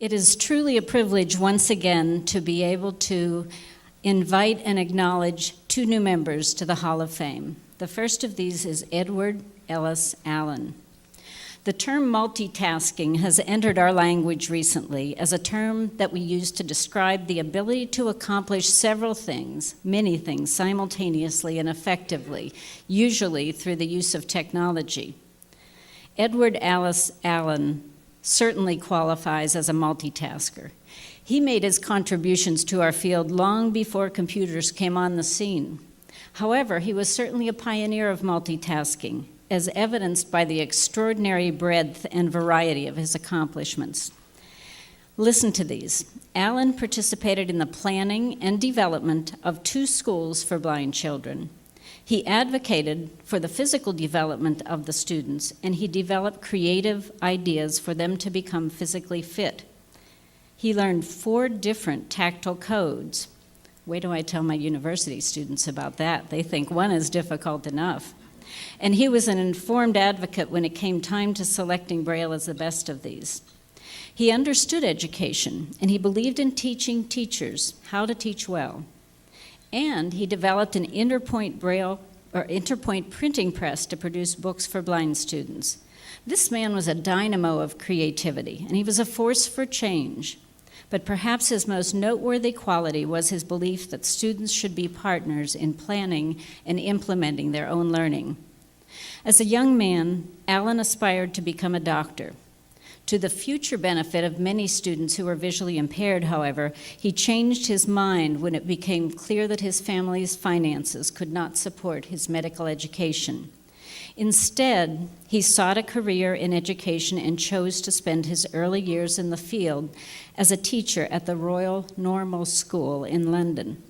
It is truly a privilege once again to be able to invite and acknowledge two new members to the Hall of Fame. The first of these is Edward Ellis Allen. The term multitasking has entered our language recently as a term that we use to describe the ability to accomplish several things, many things, simultaneously and effectively, usually through the use of technology. Edward Ellis Allen certainly qualifies as a multitasker. He made his contributions to our field long before computers came on the scene. However, he was certainly a pioneer of multitasking, as evidenced by the extraordinary breadth and variety of his accomplishments. Listen to these. Allen participated in the planning and development of 2 schools for blind children. He advocated for the physical development of the students, and he developed creative ideas for them to become physically fit. He learned 4 different tactile codes. Wait till I tell my university students about that. They think one is difficult enough. And he was an informed advocate when it came time to selecting Braille as the best of these. He understood education, and he believed in teaching teachers how to teach well. And he developed an interpoint printing press to produce books for blind students. This man was a dynamo of creativity, and he was a force for change. But perhaps his most noteworthy quality was his belief that students should be partners in planning and implementing their own learning. As a young man, Allen aspired to become a doctor. To the future benefit of many students who were visually impaired, however, he changed his mind when it became clear that his family's finances could not support his medical education. Instead, he sought a career in education and chose to spend his early years in the field as a teacher at the Royal Normal School in London,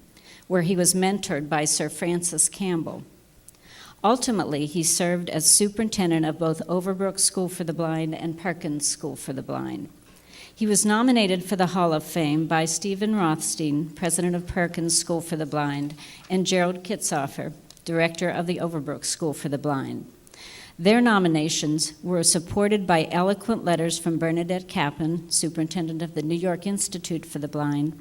where he was mentored by Sir Francis Campbell. Ultimately, he served as superintendent of both Overbrook School for the Blind and Perkins School for the Blind. He was nominated for the Hall of Fame by Stephen Rothstein, president of Perkins School for the Blind, and Gerald Kitzhoffer, director of the Overbrook School for the Blind. Their nominations were supported by eloquent letters from Bernadette Kaplan, superintendent of the New York Institute for the Blind,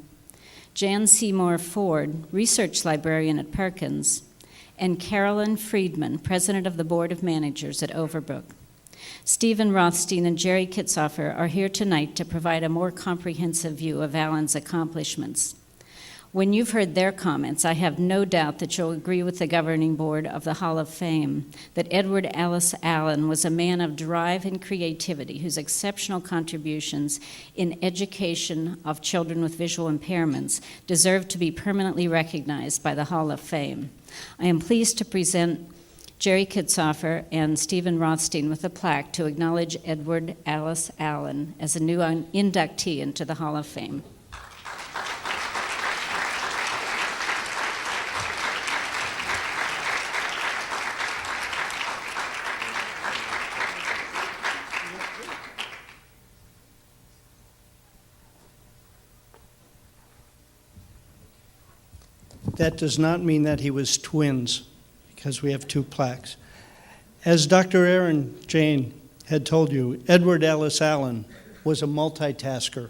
Jan Seymour Ford, research librarian at Perkins, and Carolyn Friedman, president of the Board of Managers at Overbrook. Stephen Rothstein and Jerry Kitzhoffer are here tonight to provide a more comprehensive view of Allen's accomplishments. When you've heard their comments, I have no doubt that you'll agree with the governing board of the Hall of Fame that Edward Ellis Allen was a man of drive and creativity whose exceptional contributions in education of children with visual impairments deserve to be permanently recognized by the Hall of Fame. I am pleased to present Jerry Kitzhoffer and Stephen Rothstein with a plaque to acknowledge Edward Ellis Allen as a new inductee into the Hall of Fame. That does not mean that he was twins, because we have 2 plaques. As Dr. Erin Jane had told you, Edward Ellis Allen was a multitasker,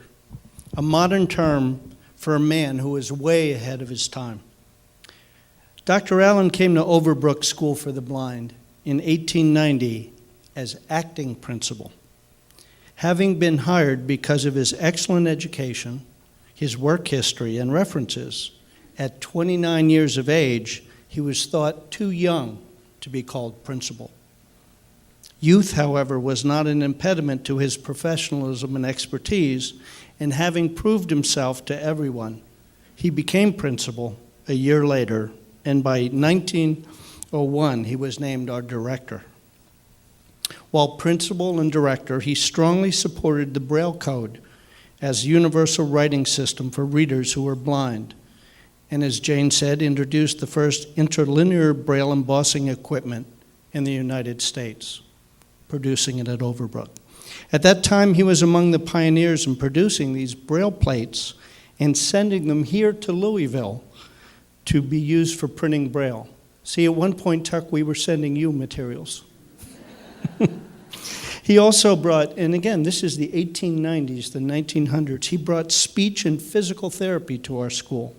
a modern term for a man who was way ahead of his time. Dr. Allen came to Overbrook School for the Blind in 1890 as acting principal. Having been hired because of his excellent education, his work history, and references, at 29 years of age, he was thought too young to be called principal. Youth, however, was not an impediment to his professionalism and expertise, and having proved himself to everyone, he became principal a year later, and by 1901, he was named our director. While principal and director, he strongly supported the Braille Code as a universal writing system for readers who were blind, and as Jane said, introduced the first interlinear Braille embossing equipment in the United States, producing it at Overbrook. At that time, he was among the pioneers in producing these Braille plates and sending them here to Louisville to be used for printing Braille. See, at one point, Tuck, we were sending you materials. He also brought, and again, this is the 1890s, the 1900s, he brought speech and physical therapy to our school.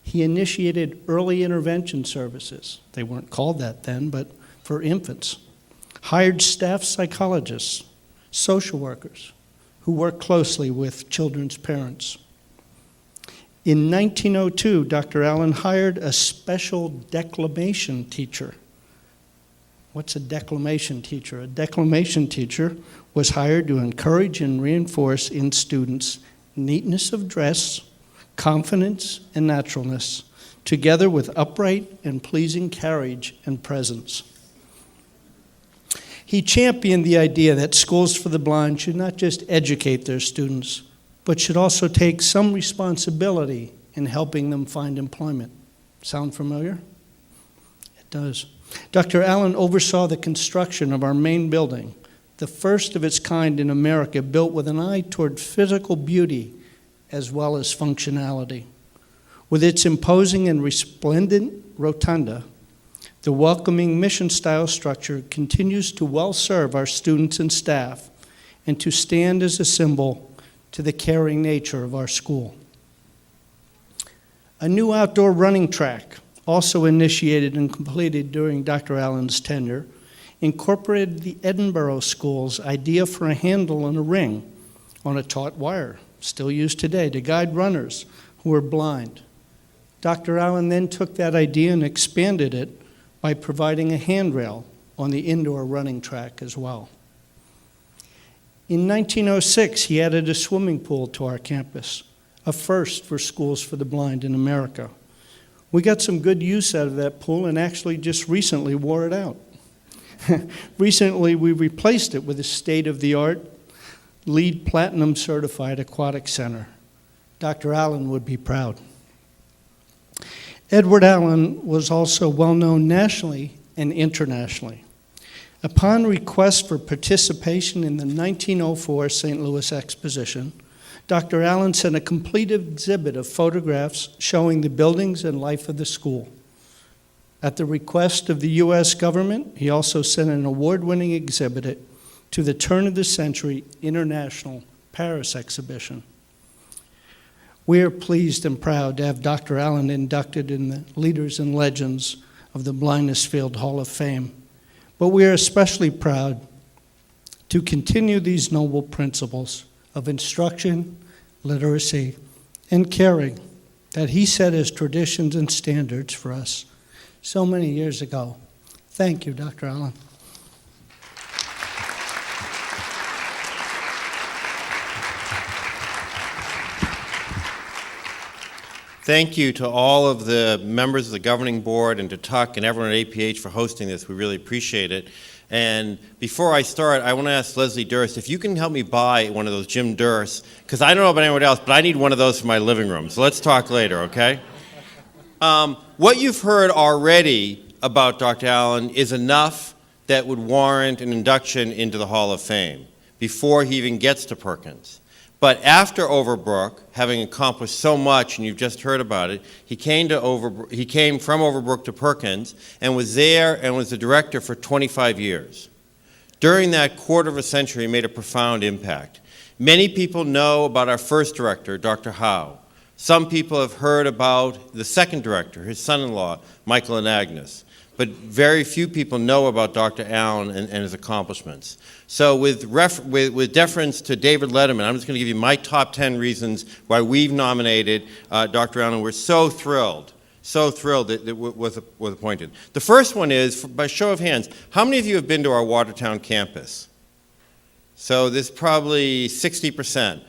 He initiated early intervention services. They weren't called that then, but for infants. Hired staff psychologists, social workers, who worked closely with children's parents. In 1902, Dr. Allen hired a special declamation teacher. What's a declamation teacher? A declamation teacher was hired to encourage and reinforce in students neatness of dress, confidence, and naturalness, together with upright and pleasing carriage and presence. He championed the idea that schools for the blind should not just educate their students, but should also take some responsibility in helping them find employment. Sound familiar? It does. Dr. Allen oversaw the construction of our main building, the first of its kind in America, built with an eye toward physical beauty as well as functionality. With its imposing and resplendent rotunda, the welcoming mission-style structure continues to well serve our students and staff and to stand as a symbol to the caring nature of our school. A new outdoor running track, also initiated and completed during Dr. Allen's tenure, incorporated the Edinburgh School's idea for a handle and a ring on a taut wire, still used today, to guide runners who are blind. Dr. Allen then took that idea and expanded it by providing a handrail on the indoor running track as well. In 1906, he added a swimming pool to our campus, a first for schools for the blind in America. We got some good use out of that pool and actually just recently wore it out. Recently, we replaced it with a state-of-the-art, LEED Platinum certified aquatic center. Dr. Allen would be proud. Edward Allen was also well known nationally and internationally. Upon request for participation in the 1904 St. Louis Exposition, Dr. Allen sent a complete exhibit of photographs showing the buildings and life of the school. At the request of the U.S. government, he also sent an award-winning exhibit to the turn-of-the-century International Paris Exhibition. We are pleased and proud to have Dr. Allen inducted in the Leaders and Legends of the Blindness Field Hall of Fame. But we are especially proud to continue these noble principles of instruction, literacy, and caring that he set as traditions and standards for us so many years ago. Thank you, Dr. Allen. Thank you to all of the members of the governing board and to Tuck and everyone at APH for hosting this. We really appreciate it. And before I start, I want to ask Leslie Durst if you can help me buy one of those Jim Durst, because I don't know about anyone else, but I need one of those for my living room. So let's talk later, okay? What you've heard already about Dr. Allen is enough that would warrant an induction into the Hall of Fame before he even gets to Perkins. But after Overbrook, having accomplished so much, and you've just heard about it, he came from Overbrook to Perkins and was there and was the director for 25 years. During that quarter of a century, he made a profound impact. Many people know about our first director, Dr. Howe. Some people have heard about the second director, his son-in-law, Michael and Agnes. But very few people know about Dr. Allen and his accomplishments. So with deference to David Letterman, I'm just going to give you my top 10 reasons why we've nominated Dr. Allen. We're so thrilled that it was appointed. The first one is, by show of hands, how many of you have been to our Watertown campus? So there's probably 60%.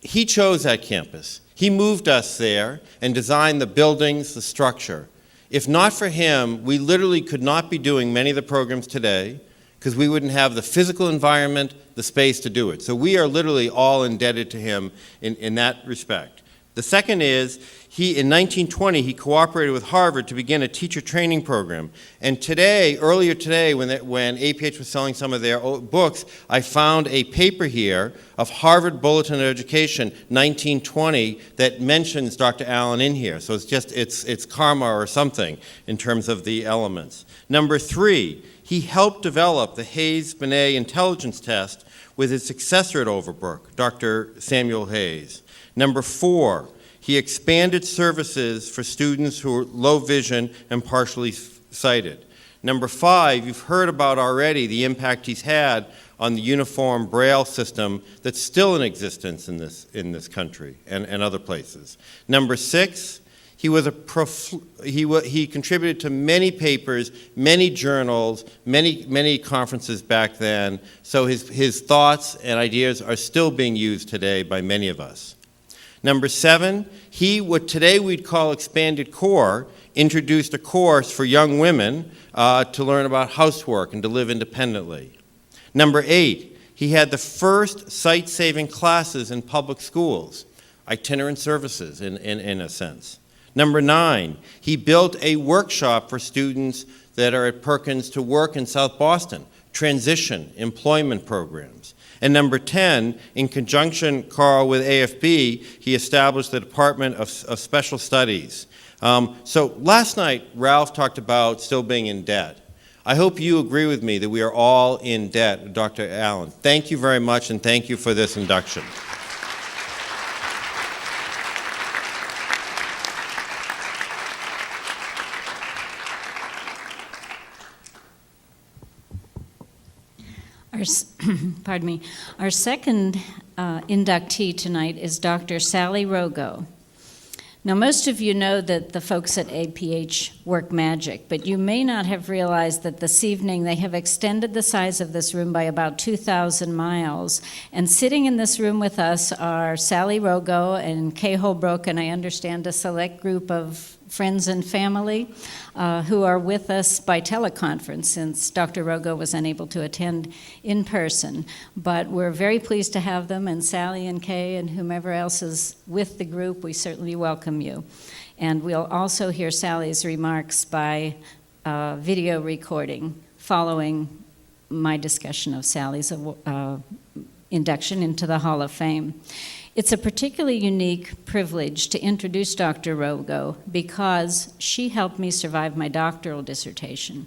He chose that campus. He moved us there and designed the buildings, the structure. If not for him, we literally could not be doing many of the programs today because we wouldn't have the physical environment, the space to do it. So we are literally all indebted to him in that respect. The second is, in 1920, he cooperated with Harvard to begin a teacher training program. And earlier today, when APH was selling some of their books, I found a paper here of Harvard Bulletin of Education, 1920, that mentions Dr. Allen in here. So it's karma or something in terms of the elements. Number 3, he helped develop the Hayes-Binet intelligence test with his successor at Overbrook, Dr. Samuel Hayes. Number 4, he expanded services for students who are low vision and partially sighted. Number 5, you've heard about already the impact he's had on the uniform Braille system that's still in existence in this country and other places. Number 6, he contributed to many papers, many journals, many conferences back then, so his thoughts and ideas are still being used today by many of us. Number 7, what today we'd call expanded core, introduced a course for young women to learn about housework and to live independently. Number 8, he had the first sight-saving classes in public schools, itinerant services in a sense. Number 9, he built a workshop for students that are at Perkins to work in South Boston, transition, employment programs. And number 10, in conjunction, Carl, with AFB, he established the Department of Special Studies. So last night, Ralph talked about still being in debt. I hope you agree with me that we are all in debt, Dr. Allen. Thank you very much, and thank you for this induction. Pardon me. Our second inductee tonight is Dr. Sally Rogow. Now, most of you know that the folks at APH work magic, but you may not have realized that this evening they have extended the size of this room by about 2,000 miles. And sitting in this room with us are Sally Rogow and Cay Holbrook, and I understand a select group of friends and family who are with us by teleconference since Dr. Rogow was unable to attend in person. But we're very pleased to have them, and Sally and Cay and whomever else is with the group, we certainly welcome you. And we'll also hear Sally's remarks by video recording following my discussion of Sally's induction into the Hall of Fame. It's a particularly unique privilege to introduce Dr. Rogow because she helped me survive my doctoral dissertation,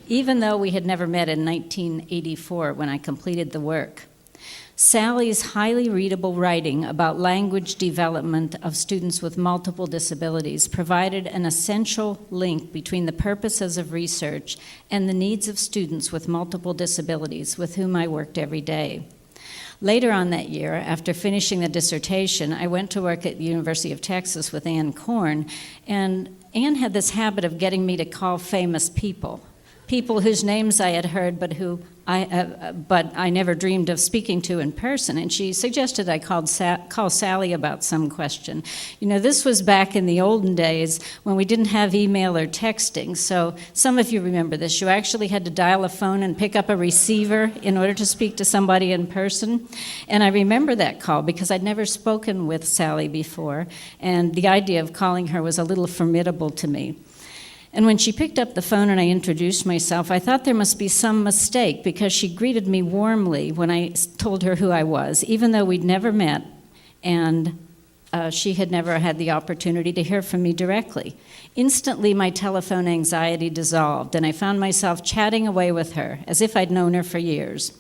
even though we had never met in 1984 when I completed the work. Sally's highly readable writing about language development of students with multiple disabilities provided an essential link between the purposes of research and the needs of students with multiple disabilities with whom I worked every day. Later on that year, after finishing the dissertation, I went to work at the University of Texas with Ann Korn, and Ann had this habit of getting me to call famous people whose names I had heard but I never dreamed of speaking to in person, and she suggested I call Sally about some question. You know, this was back in the olden days when we didn't have email or texting, so some of you remember this. You actually had to dial a phone and pick up a receiver in order to speak to somebody in person, and I remember that call because I'd never spoken with Sally before, and the idea of calling her was a little formidable to me. And when she picked up the phone and I introduced myself, I thought there must be some mistake because she greeted me warmly when I told her who I was, even though we'd never met and she had never had the opportunity to hear from me directly. Instantly, my telephone anxiety dissolved, and I found myself chatting away with her as if I'd known her for years.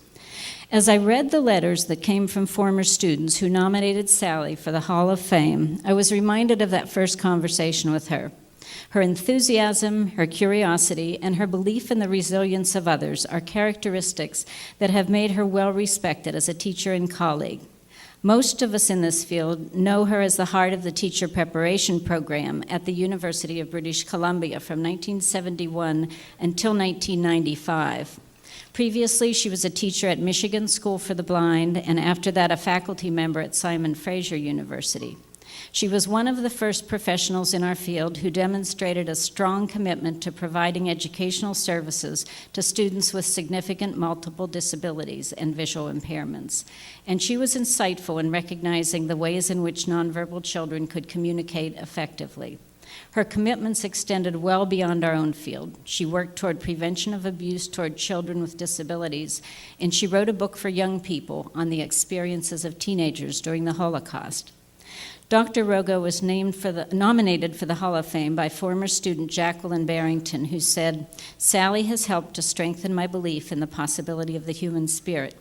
As I read the letters that came from former students who nominated Sally for the Hall of Fame, I was reminded of that first conversation with her. Her enthusiasm, her curiosity, and her belief in the resilience of others are characteristics that have made her well respected as a teacher and colleague. Most of us in this field know her as the heart of the teacher preparation program at the University of British Columbia from 1971 until 1995. Previously, she was a teacher at Michigan School for the Blind, and after that, a faculty member at Simon Fraser University. She was one of the first professionals in our field who demonstrated a strong commitment to providing educational services to students with significant multiple disabilities and visual impairments. And she was insightful in recognizing the ways in which nonverbal children could communicate effectively. Her commitments extended well beyond our own field. She worked toward prevention of abuse toward children with disabilities, and she wrote a book for young people on the experiences of teenagers during the Holocaust. Dr. Rogow was nominated for the Hall of Fame by former student Jacqueline Barrington, who said, "Sally has helped to strengthen my belief in the possibility of the human spirit.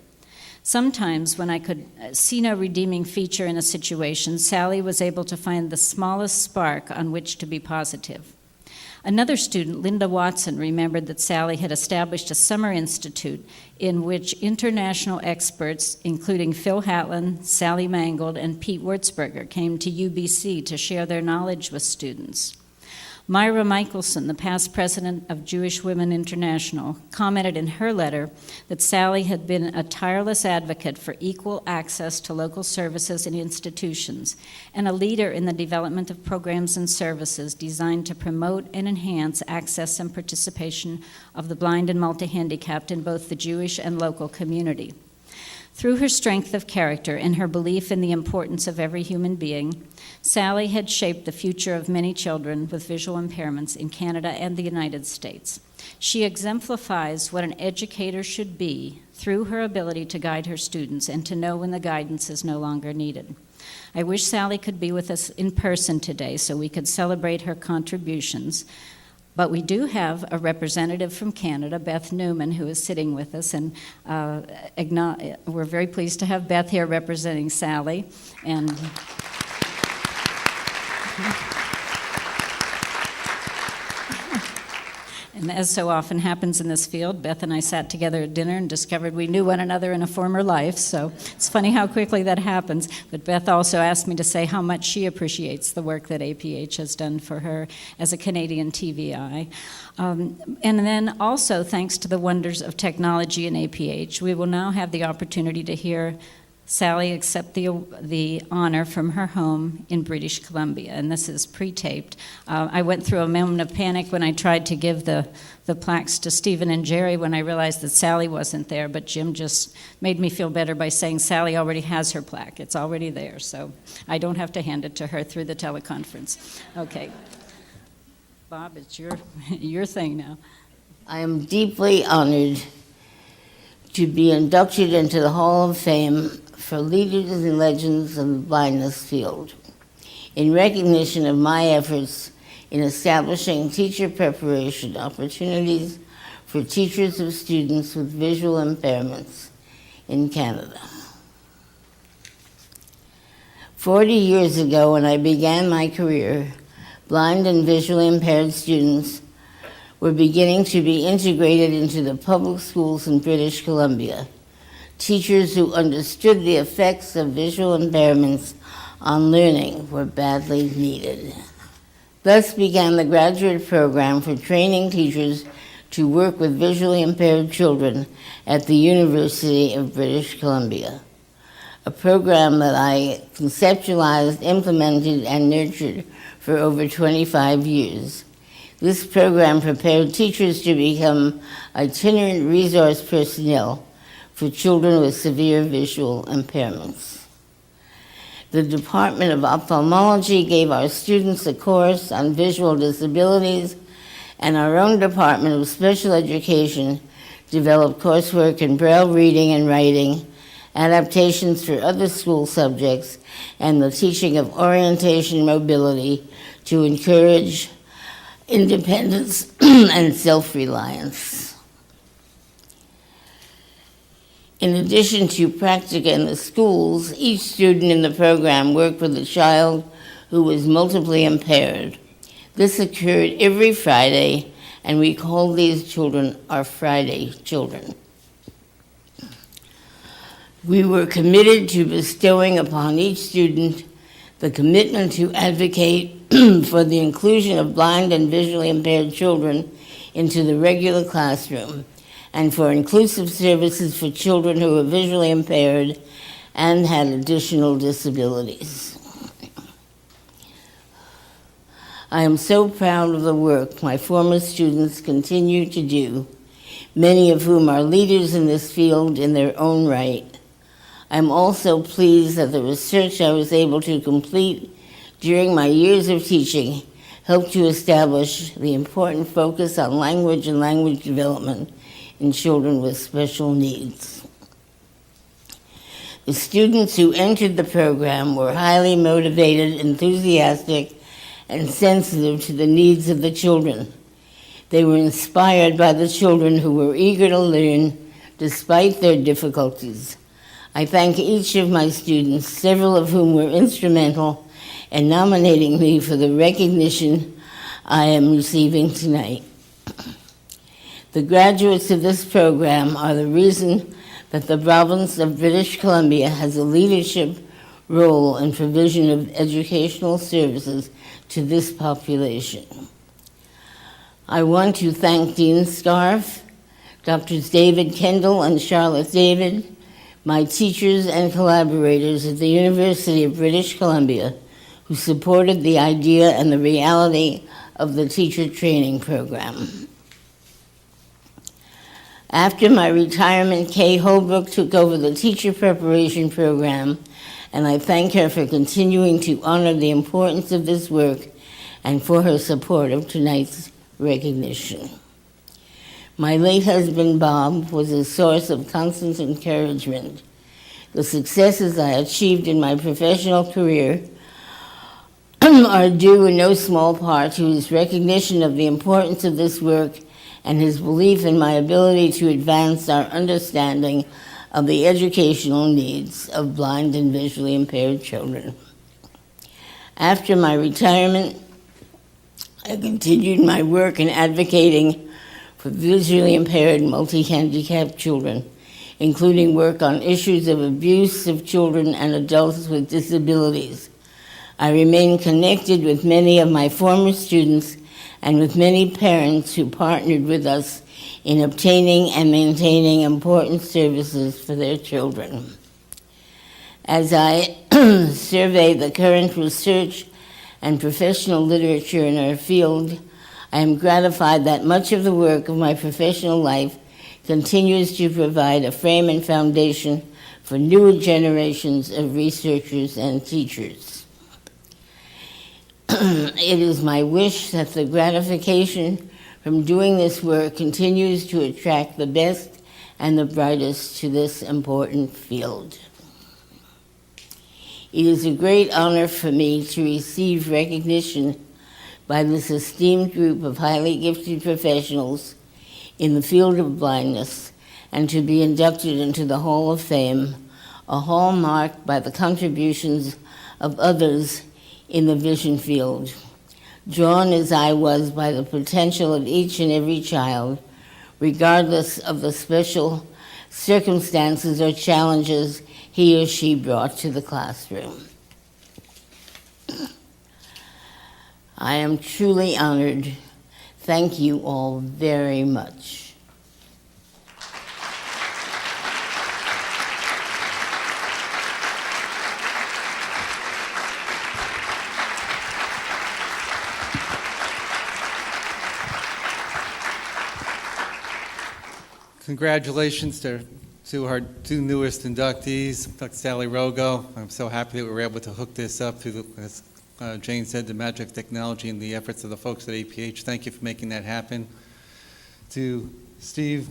Sometimes when I could see no redeeming feature in a situation, Sally was able to find the smallest spark on which to be positive." Another student, Linda Watson, remembered that Sally had established a summer institute in which international experts, including Phil Hatlin, Sally Mangold, and Pete Wurzberger, came to UBC to share their knowledge with students. Myra Michelson, the past president of Jewish Women International, commented in her letter that Sally had been a tireless advocate for equal access to local services and institutions, and a leader in the development of programs and services designed to promote and enhance access and participation of the blind and multi-handicapped in both the Jewish and local community. Through her strength of character and her belief in the importance of every human being, Sally had shaped the future of many children with visual impairments in Canada and the United States. She exemplifies what an educator should be through her ability to guide her students and to know when the guidance is no longer needed. I wish Sally could be with us in person today so we could celebrate her contributions. But we do have a representative from Canada, Beth Newman, who is sitting with us, and we're very pleased to have Beth here representing Sally. And as so often happens in this field, Beth and I sat together at dinner and discovered we knew one another in a former life, so it's funny how quickly that happens. But Beth also asked me to say how much she appreciates the work that APH has done for her as a Canadian TVI. And then also, thanks to the wonders of technology in APH, we will now have the opportunity to hear Sally accept the honor from her home in British Columbia, and this is pre-taped. I went through a moment of panic when I tried to give the plaques to Stephen and Jerry when I realized that Sally wasn't there, but Jim just made me feel better by saying Sally already has her plaque. It's already there, so I don't have to hand it to her through the teleconference. Okay. Bob, it's your thing now. I am deeply honored to be inducted into the Hall of Fame for leaders and legends of the blindness field, in recognition of my efforts in establishing teacher preparation opportunities for teachers of students with visual impairments in Canada. 40 years ago, when I began my career, blind and visually impaired students were beginning to be integrated into the public schools in British Columbia. Teachers who understood the effects of visual impairments on learning were badly needed. Thus began the graduate program for training teachers to work with visually impaired children at the University of British Columbia, a program that I conceptualized, implemented, and nurtured for over 25 years. This program prepared teachers to become itinerant resource personnel for children with severe visual impairments. The Department of Ophthalmology gave our students a course on visual disabilities, and our own Department of Special Education developed coursework in Braille reading and writing, adaptations for other school subjects, and the teaching of orientation mobility to encourage independence and self-reliance. In addition to practica in the schools, each student in the program worked with a child who was multiply impaired. This occurred every Friday, and we called these children our Friday children. We were committed to bestowing upon each student the commitment to advocate for the inclusion of blind and visually impaired children into the regular classroom, and for inclusive services for children who were visually impaired and had additional disabilities. I am so proud of the work my former students continue to do, many of whom are leaders in this field in their own right. I'm also pleased that the research I was able to complete during my years of teaching helped to establish the important focus on language and language development in children with special needs. The students who entered the program were highly motivated, enthusiastic, and sensitive to the needs of the children. They were inspired by the children who were eager to learn despite their difficulties. I thank each of my students, several of whom were instrumental in nominating me for the recognition I am receiving tonight. The graduates of this program are the reason that the province of British Columbia has a leadership role in provision of educational services to this population. I want to thank Dean Scarf, Drs. David Kendall and Charlotte David, my teachers and collaborators at the University of British Columbia, who supported the idea and the reality of the teacher training program. After my retirement, Cay Holbrook took over the teacher preparation program, and I thank her for continuing to honor the importance of this work and for her support of tonight's recognition. My late husband, Bob, was a source of constant encouragement. The successes I achieved in my professional career are due in no small part to his recognition of the importance of this work and his belief in my ability to advance our understanding of the educational needs of blind and visually impaired children. After my retirement, I continued my work in advocating for visually impaired multi-handicapped children, including work on issues of abuse of children and adults with disabilities. I remain connected with many of my former students and with many parents who partnered with us in obtaining and maintaining important services for their children. As I survey the current research and professional literature in our field, I am gratified that much of the work of my professional life continues to provide a frame and foundation for newer generations of researchers and teachers. It is my wish that the gratification from doing this work continues to attract the best and the brightest to this important field. It is a great honor for me to receive recognition by this esteemed group of highly gifted professionals in the field of blindness and to be inducted into the Hall of Fame, a hall marked by the contributions of others in the vision field. Drawn as I was by the potential of each and every child, regardless of the special circumstances or challenges he or she brought to the classroom. I am truly honored. Thank you all very much. Congratulations to our two newest inductees, Dr. Sally Rogow. I'm so happy that we were able to hook this up through, as Jane said, the magic of technology and the efforts of the folks at APH. Thank you for making that happen. To Steve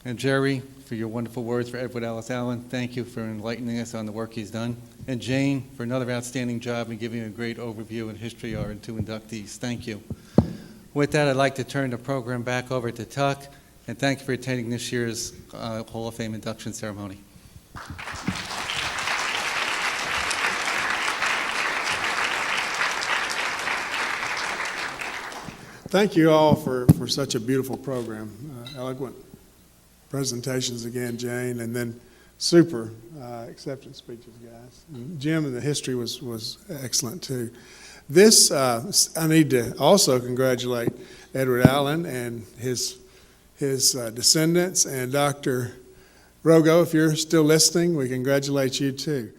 and Jerry, for your wonderful words for Edward Ellis Allen. Thank you for enlightening us on the work he's done. And Jane, for another outstanding job in giving a great overview and history of our two inductees. Thank you. With that, I'd like to turn the program back over to Tuck, and thank you for attending this year's Hall of Fame induction ceremony. Thank you all for such a beautiful program. Eloquent presentations again, Jane, and then super acceptance speeches, guys. And Jim, and the history was excellent too. This, I need to also congratulate Edward Allen and his descendants, and Dr. Rogow, if you're still listening, we congratulate you too.